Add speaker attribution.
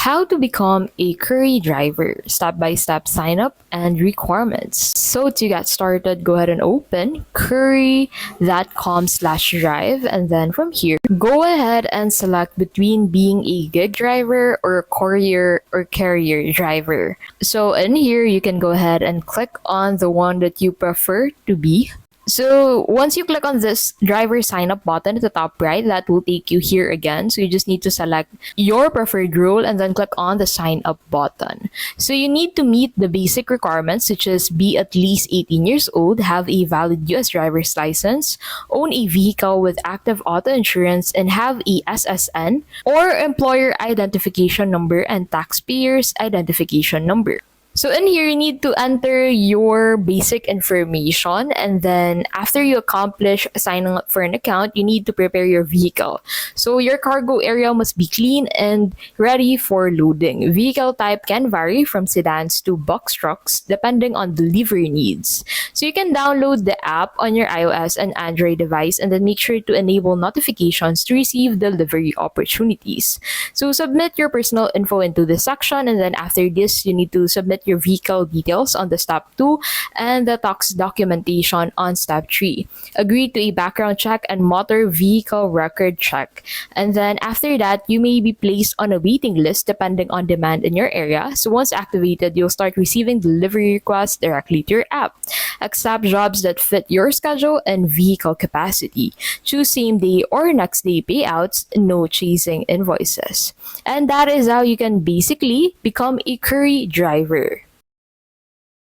Speaker 1: How to become a Curri driver, step-by-step sign up and requirements. So to get started, go ahead and open curri.com/drive, and then from here, go ahead and select between being a gig driver or a courier or carrier driver. So in here, you can go ahead and click on the one that you prefer to be. So once you click on this driver sign up button at the top right, that will take you here again. So you just need to select your preferred role and then click on the sign up button. So you need to meet the basic requirements, such as be at least 18 years old, have a valid US driver's license, own a vehicle with active auto insurance, and have a SSN or employer identification number and taxpayer's identification number. So in here, you need to enter your basic information, and then after you accomplish signing up for an account, you need to prepare your vehicle. So your cargo area must be clean and ready for loading. Vehicle type can vary from sedans to box trucks depending on delivery needs. So you can download the app on your iOS and Android device, and then make sure to enable notifications to receive delivery opportunities. So submit your personal info into this section, and then after this, you need to submit your vehicle details on the step 2 and the tax documentation on step 3. Agree to a background check and motor vehicle record check. And then after that, you may be placed on a waiting list depending on demand in your area. So once activated, you'll start receiving delivery requests directly to your app. Accept jobs that fit your schedule and vehicle capacity. Choose same day or next day payouts, no chasing invoices. And that is how you can basically become a Curri driver.